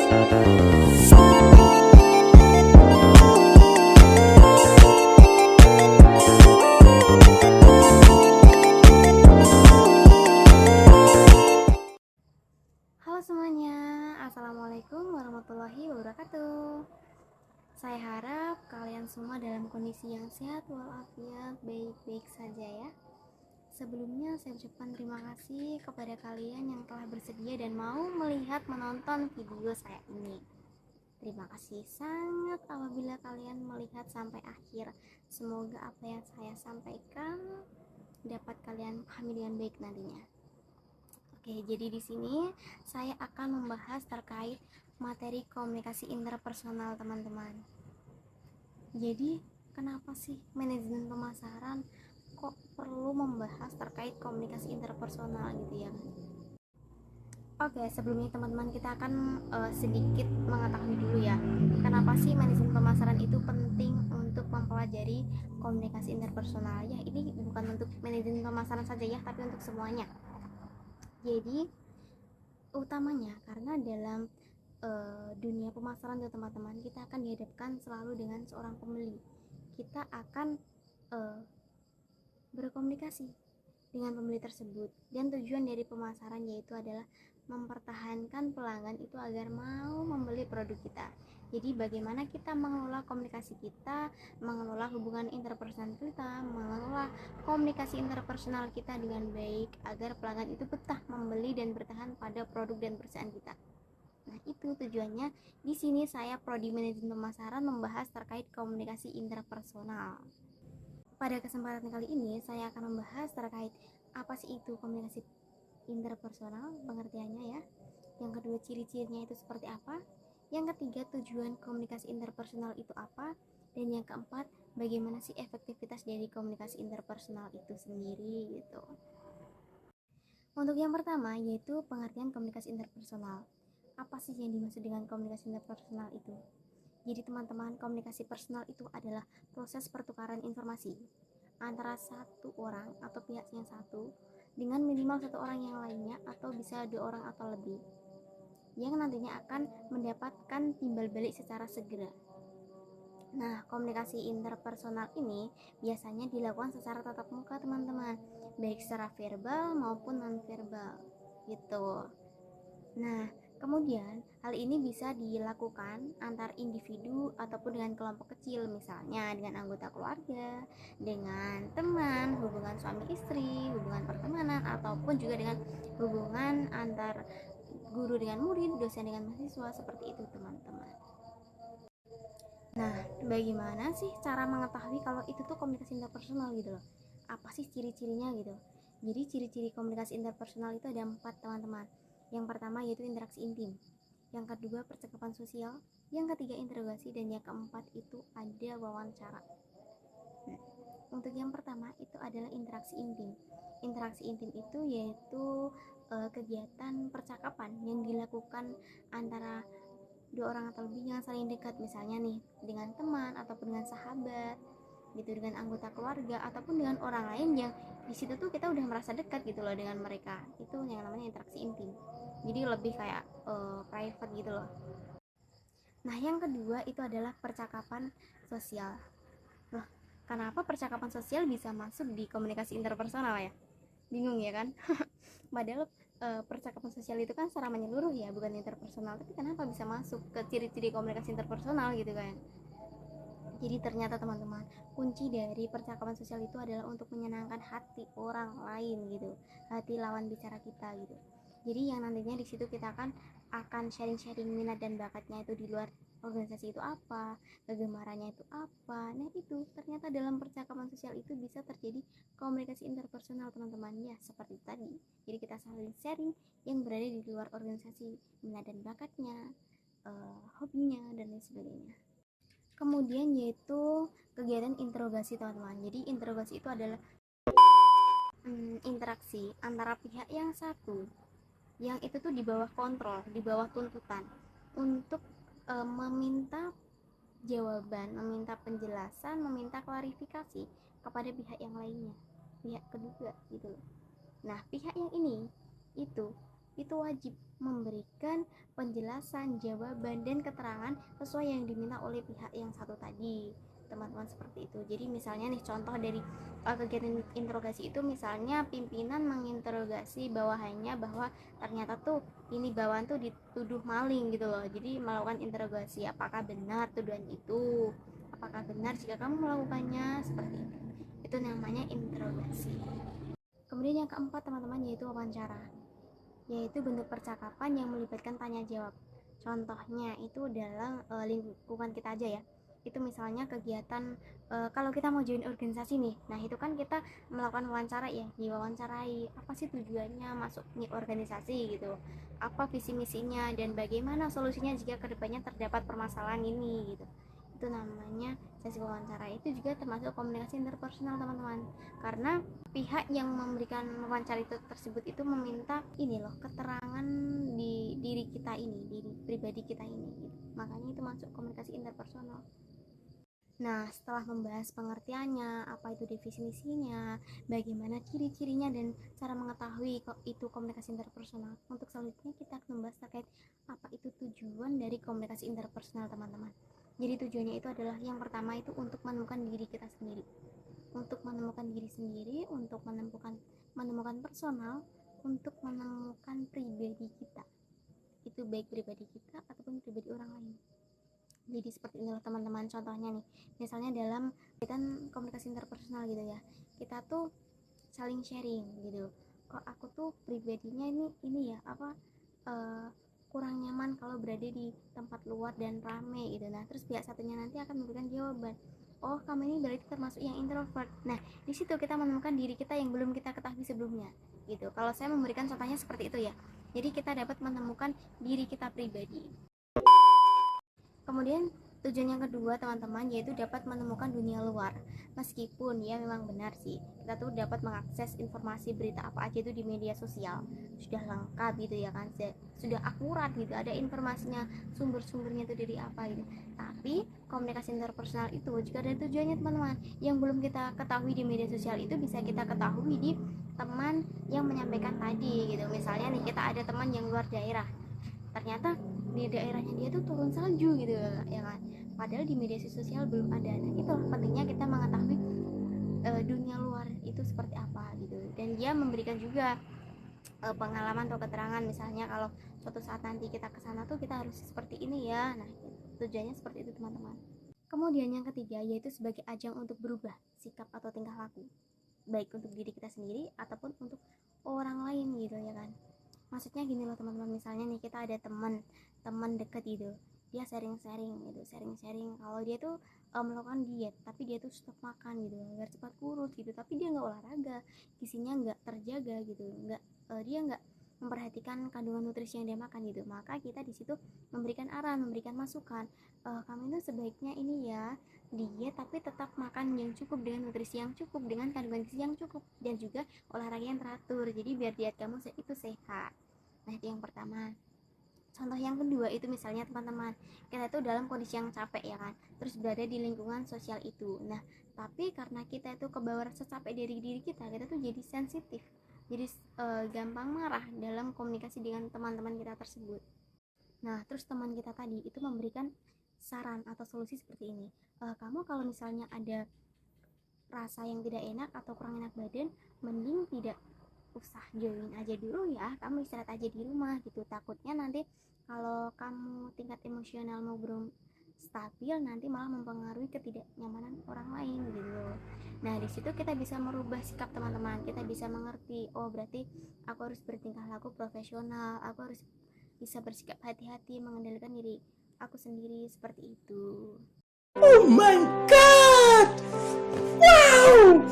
Halo semuanya, Assalamualaikum warahmatullahi wabarakatuh. Saya harap kalian semua dalam kondisi yang sehat walafiat, baik-baik saja ya. Sebelumnya saya ucapkan terima kasih kepada kalian yang telah bersedia dan mau menonton video saya ini. Terima kasih sangat apabila kalian melihat sampai akhir. Semoga apa yang saya sampaikan dapat kalian pahami dengan baik nantinya. Oke, jadi di sini saya akan membahas terkait materi komunikasi interpersonal, teman-teman. Jadi, kenapa sih manajemen pemasaran kok perlu membahas terkait komunikasi interpersonal gitu ya? Oke, sebelumnya teman-teman kita akan sedikit mengetahui dulu ya, kenapa sih manajemen pemasaran itu penting untuk mempelajari komunikasi interpersonal ya. Ini bukan untuk manajemen pemasaran saja ya, tapi untuk semuanya. Jadi utamanya karena dalam dunia pemasaran ya teman-teman, kita akan dihadapkan selalu dengan seorang pembeli. Kita akan berkomunikasi dengan pembeli tersebut, dan tujuan dari pemasaran yaitu adalah mempertahankan pelanggan itu agar mau membeli produk kita. Jadi bagaimana kita mengelola komunikasi kita, mengelola hubungan interpersonal kita, mengelola komunikasi interpersonal kita dengan baik agar pelanggan itu betah membeli dan bertahan pada produk dan perusahaan kita. Nah, itu tujuannya. Di sini saya prodi manajemen pemasaran membahas terkait komunikasi interpersonal. Pada kesempatan kali ini saya akan membahas terkait apa sih itu komunikasi interpersonal, pengertiannya ya. Yang kedua, ciri-cirinya itu seperti apa. Yang ketiga, tujuan komunikasi interpersonal itu apa. Dan yang keempat, bagaimana sih efektivitas dari komunikasi interpersonal itu sendiri gitu. Untuk yang pertama yaitu pengertian komunikasi interpersonal. Apa sih yang dimaksud dengan komunikasi interpersonal itu? Jadi teman-teman, komunikasi personal itu adalah proses pertukaran informasi antara satu orang atau pihak yang satu dengan minimal satu orang yang lainnya, atau bisa dua orang atau lebih, yang nantinya akan mendapatkan timbal balik secara segera. Nah, komunikasi interpersonal ini biasanya dilakukan secara tatap muka teman-teman, baik secara verbal maupun non-verbal gitu. Nah, kemudian hal ini bisa dilakukan antar individu ataupun dengan kelompok kecil, misalnya dengan anggota keluarga, dengan teman, hubungan suami istri, hubungan pertemanan, ataupun juga dengan hubungan antar guru dengan murid, dosen dengan mahasiswa, seperti itu teman-teman. Nah, bagaimana sih cara mengetahui kalau itu tuh komunikasi interpersonal gitu loh? Apa sih ciri-cirinya gitu? Jadi ciri-ciri komunikasi interpersonal itu ada 4 teman-teman. Yang pertama yaitu interaksi intim, yang kedua percakapan sosial, yang ketiga interogasi, dan yang keempat itu ada wawancara. Nah, untuk yang pertama itu adalah interaksi intim. Interaksi intim itu yaitu kegiatan percakapan yang dilakukan antara dua orang atau lebih yang saling dekat, misalnya nih dengan teman ataupun dengan sahabat gitu, dengan anggota keluarga ataupun dengan orang lain yang di situ tuh kita udah merasa dekat gitu loh dengan mereka. Itu yang namanya interaksi intim, jadi lebih kayak private gitu loh. Nah, yang kedua itu adalah percakapan sosial. Loh, kenapa percakapan sosial bisa masuk di komunikasi interpersonal ya? Bingung ya kan? Padahal percakapan sosial itu kan secara menyeluruh ya, bukan interpersonal, tapi kenapa bisa masuk ke ciri-ciri komunikasi interpersonal gitu kan? Jadi ternyata teman-teman, kunci dari percakapan sosial itu adalah untuk menyenangkan hati orang lain gitu, hati lawan bicara kita gitu. Jadi yang nantinya di situ kita akan sharing-sharing minat dan bakatnya itu di luar organisasi itu apa, kegemarannya itu apa. Nah, itu ternyata dalam percakapan sosial itu bisa terjadi komunikasi interpersonal teman-teman ya, seperti tadi. Jadi kita saling sharing yang berada di luar organisasi, minat dan bakatnya, hobinya, dan lain sebagainya. Kemudian yaitu kegiatan interogasi teman-teman. Jadi interogasi itu adalah interaksi antara pihak yang satu yang itu tuh di bawah kontrol, di bawah tuntutan untuk meminta jawaban, meminta penjelasan, meminta klarifikasi kepada pihak yang lainnya, pihak kedua gitu. Nah, pihak yang ini itu itu wajib memberikan penjelasan, jawaban, dan keterangan sesuai yang diminta oleh pihak yang satu tadi, teman-teman, seperti itu. Jadi misalnya nih contoh dari kegiatan interogasi itu, misalnya pimpinan menginterogasi bawahannya bahwa ternyata tuh ini bawahan tuh dituduh maling gitu loh. Jadi melakukan interogasi, apakah benar tuduhan itu, apakah benar jika kamu melakukannya, seperti itu namanya interogasi. Kemudian yang keempat teman-teman, yaitu wawancara, yaitu bentuk percakapan yang melibatkan tanya jawab. Contohnya itu dalam lingkungan kita aja ya, itu misalnya kegiatan kalau kita mau join organisasi nih, nah itu kan kita melakukan wawancara ya, diwawancarai apa sih tujuannya masuk nih organisasi gitu, apa visi misinya, dan bagaimana solusinya jika kedepannya terdapat permasalahan ini gitu. Itu namanya sesi wawancara. Itu juga termasuk komunikasi interpersonal teman-teman, karena pihak yang memberikan wawancara itu tersebut itu meminta ini loh, keterangan di diri kita ini, diri pribadi kita ini gitu. Makanya itu masuk komunikasi interpersonal. Nah, setelah membahas pengertiannya, apa itu definisinya, bagaimana ciri-cirinya, dan cara mengetahui kok itu komunikasi interpersonal, untuk selanjutnya kita akan membahas terkait apa itu tujuan dari komunikasi interpersonal teman-teman. Jadi tujuannya itu adalah yang pertama itu untuk menemukan diri kita sendiri, untuk menemukan diri sendiri, untuk menemukan personal, untuk menemukan pribadi kita, itu baik pribadi kita ataupun pribadi orang lain. Jadi seperti inilah teman-teman contohnya nih, misalnya dalam kegiatan komunikasi interpersonal gitu ya, kita tuh saling sharing gitu, kok aku tuh pribadinya ini ya apa kurang nyaman kalau berada di tempat luar dan rame gitu. Nah terus pihak satunya nanti akan memberikan jawaban, oh kamu ini berarti termasuk yang introvert. Nah di situ kita menemukan diri kita yang belum kita ketahui sebelumnya gitu. Kalau saya memberikan contohnya seperti itu ya, jadi kita dapat menemukan diri kita pribadi. Kemudian tujuan yang kedua teman-teman, yaitu dapat menemukan dunia luar. Meskipun ya memang benar sih, kita tuh dapat mengakses informasi berita apa aja itu di media sosial, sudah lengkap gitu ya kan, sudah akurat gitu, ada informasinya, sumber-sumbernya itu dari apa gitu. Tapi komunikasi interpersonal itu juga ada tujuannya teman-teman, yang belum kita ketahui di media sosial itu bisa kita ketahui di teman yang menyampaikan tadi gitu. Misalnya nih kita ada teman yang luar daerah, ternyata di daerahnya dia tuh turun salju gitu ya kan, padahal di media sosial belum ada. Nah itulah pentingnya kita mengetahui dunia luar itu seperti apa gitu, dan dia memberikan juga pengalaman atau keterangan, misalnya kalau suatu saat nanti kita kesana tuh kita harus seperti ini ya. Nah tujuannya seperti itu teman-teman. Kemudian yang ketiga, yaitu sebagai ajang untuk berubah sikap atau tingkah laku, baik untuk diri kita sendiri ataupun untuk orang lain gitu ya kan. Maksudnya gini loh teman-teman, misalnya nih kita ada teman deket gitu, dia sharing-sharing gitu, sharing-sharing kalau dia tuh melakukan diet, tapi dia tuh stop makan gitu biar cepat kurus gitu, tapi dia nggak olahraga, gizinya nggak terjaga gitu, dia nggak memperhatikan kandungan nutrisi yang dia makan gitu. Maka kita di situ memberikan arahan, memberikan masukan, kamu itu sebaiknya ini ya, diet tapi tetap makan yang cukup dengan nutrisi yang cukup dengan kandungan gizi yang cukup, dan juga olahraga yang teratur, jadi biar diet kamu itu sehat. Nah itu yang pertama. Contoh yang kedua itu misalnya teman-teman, kita itu dalam kondisi yang capek ya kan, terus berada di lingkungan sosial itu. Nah tapi karena kita itu kebawa rasa capek dari diri kita tuh jadi sensitif, jadi gampang marah dalam komunikasi dengan teman-teman kita tersebut. Nah terus teman kita tadi itu memberikan saran atau solusi seperti ini, kamu kalau misalnya ada rasa yang tidak enak atau kurang enak badan, mending tidak usah join aja dulu ya, kamu istirahat aja di rumah gitu, takutnya nanti kalau kamu tingkat emosionalmu belum stabil, nanti malah mempengaruhi ketidaknyamanan orang lain gitu. Nah di situ kita bisa merubah sikap teman-teman, kita bisa mengerti, oh berarti aku harus bertingkah laku profesional, aku harus bisa bersikap hati-hati mengendalikan diri aku sendiri, seperti itu. Oh my god, wow.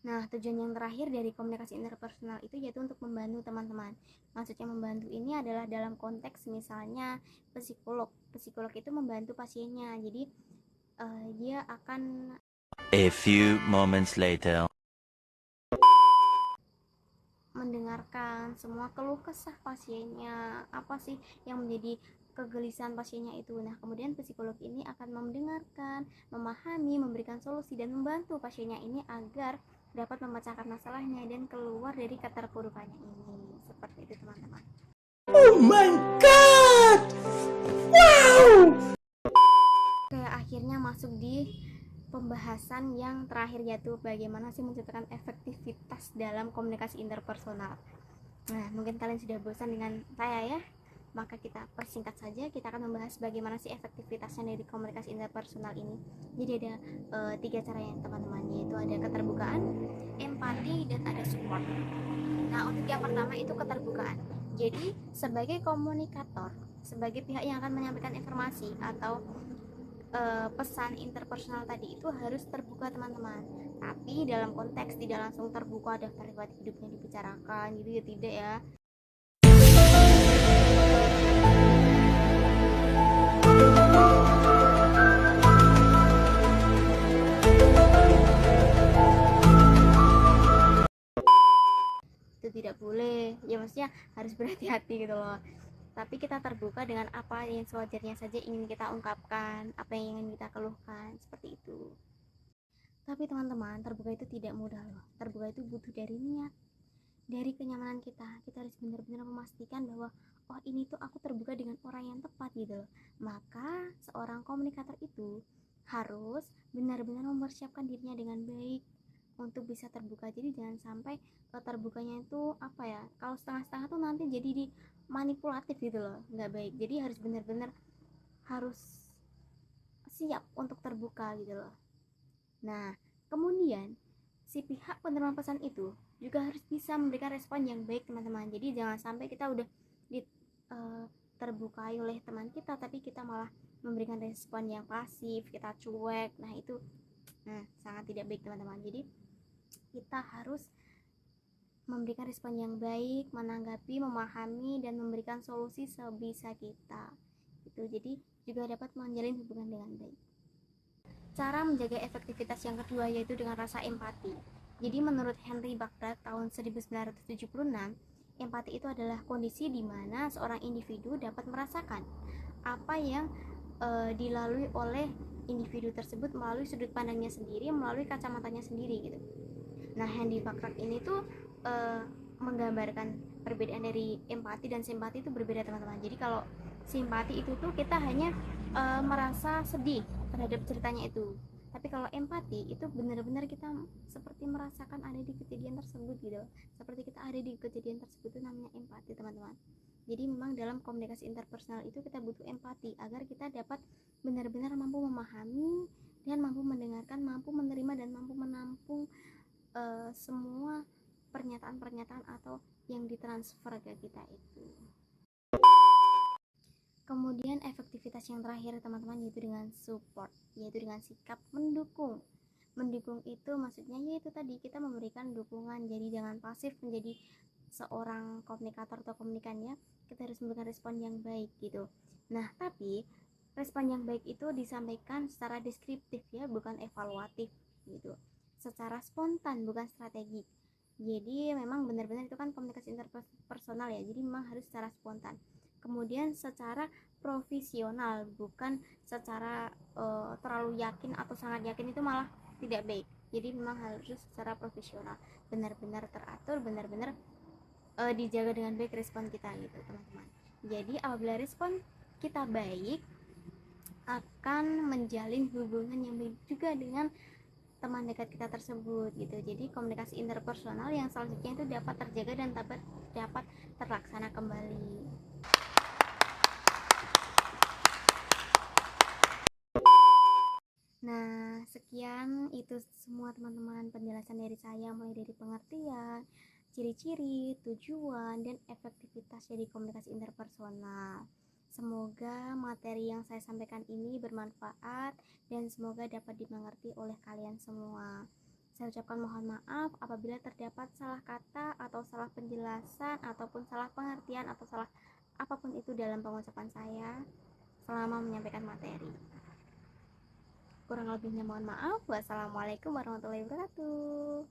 Nah, tujuan yang terakhir dari komunikasi interpersonal itu yaitu untuk membantu teman-teman. Maksudnya membantu ini adalah dalam konteks misalnya psikolog. Psikolog itu membantu pasiennya. Jadi dia akan A few moments later. mendengarkan semua keluh kesah pasiennya, apa sih yang menjadi kegelisahan pasiennya itu. Nah, kemudian psikolog ini akan mendengarkan, memahami, memberikan solusi, dan membantu pasiennya ini agar dapat memecahkan masalahnya dan keluar dari keterpurukannya ini. seperti itu teman-teman. Oh my god! Wow! Kayak akhirnya masuk di pembahasan yang terakhir, yaitu bagaimana sih menciptakan efektivitas dalam komunikasi interpersonal. Nah, mungkin kalian sudah bosan dengan saya ya, maka kita persingkat saja. Kita akan membahas bagaimana sih efektivitasnya dari komunikasi interpersonal ini. Jadi ada 3 cara yang teman-teman, yaitu ada keterbukaan, empati, dan ada support. Nah, untuk yang pertama itu keterbukaan. Jadi sebagai komunikator, sebagai pihak yang akan menyampaikan informasi atau pesan interpersonal tadi itu harus terbuka teman-teman. Tapi dalam konteks tidak langsung terbuka daftar riwayat hidupnya dibicarakan gitu ya, tidak ya. Itu tidak boleh ya, maksudnya harus berhati-hati gitu loh. Tapi kita terbuka dengan apa yang sewajarnya saja ingin kita ungkapkan, apa yang ingin kita keluhkan, seperti itu. Tapi teman-teman, terbuka itu tidak mudah loh. Terbuka itu butuh dari niat, dari kenyamanan kita. Kita harus benar-benar memastikan bahwa oh ini tuh aku terbuka dengan orang yang tepat gitu loh. Maka seorang komunikator itu harus benar-benar mempersiapkan dirinya dengan baik untuk bisa terbuka. Jadi jangan sampai terbukanya itu apa ya, kalau setengah-setengah tuh nanti jadi di manipulatif gitu loh, nggak baik. Jadi harus benar-benar harus siap untuk terbuka gitu loh. Nah, kemudian si pihak penerima pesan itu juga harus bisa memberikan respon yang baik teman-teman. Jadi jangan sampai kita udah terbukai oleh teman kita tapi kita malah memberikan respon yang pasif, kita cuek. Nah itu sangat tidak baik teman-teman. Jadi kita harus memberikan respon yang baik, menanggapi, memahami, dan memberikan solusi sebisa kita. Itu jadi juga dapat menjalin hubungan dengan baik. Cara menjaga efektivitas yang kedua yaitu dengan rasa empati. Jadi menurut Henry Baghdad tahun 1976, empati itu adalah kondisi di mana seorang individu dapat merasakan apa yang dilalui oleh individu tersebut melalui sudut pandangnya sendiri, melalui kacamatanya sendiri gitu. Nah, Henry Baghdad ini tuh menggambarkan perbedaan dari empati dan simpati itu berbeda teman-teman. Jadi kalau simpati itu tuh kita hanya merasa sedih terhadap ceritanya itu, tapi kalau empati itu benar-benar kita seperti merasakan ada di kejadian tersebut gitu, seperti kita ada di kejadian tersebut, itu namanya empati teman-teman. Jadi memang dalam komunikasi interpersonal itu kita butuh empati agar kita dapat benar-benar mampu memahami dan mampu mendengarkan, mampu menerima dan mampu menampung semua pernyataan-pernyataan atau yang ditransfer ke kita itu. Kemudian efektivitas yang terakhir teman-teman yaitu dengan support, yaitu dengan sikap mendukung. Mendukung itu maksudnya yaitu tadi kita memberikan dukungan, jadi jangan pasif menjadi seorang komunikator atau komunikannya, kita harus memberikan respon yang baik gitu. Nah tapi respon yang baik itu disampaikan secara deskriptif ya, bukan evaluatif gitu, secara spontan bukan strategik. Jadi memang benar-benar itu kan komunikasi interpersonal ya, jadi memang harus secara spontan. Kemudian secara profesional, bukan secara terlalu yakin atau sangat yakin, itu malah tidak baik. Jadi memang harus secara profesional, benar-benar teratur, benar-benar dijaga dengan baik respon kita gitu teman-teman. Jadi apabila respon kita baik, akan menjalin hubungan yang baik juga dengan teman dekat kita tersebut gitu. Jadi komunikasi interpersonal yang selanjutnya itu dapat terjaga dan dapat terlaksana kembali. Nah, sekian itu semua teman-teman penjelasan dari saya, mulai dari pengertian, ciri-ciri, tujuan, dan efektivitas dari komunikasi interpersonal. Semoga materi yang saya sampaikan ini bermanfaat dan semoga dapat dimengerti oleh kalian semua. Saya ucapkan mohon maaf apabila terdapat salah kata atau salah penjelasan ataupun salah pengertian atau salah apapun itu dalam pengucapan saya selama menyampaikan materi. Kurang lebihnya mohon maaf. Wassalamualaikum warahmatullahi wabarakatuh.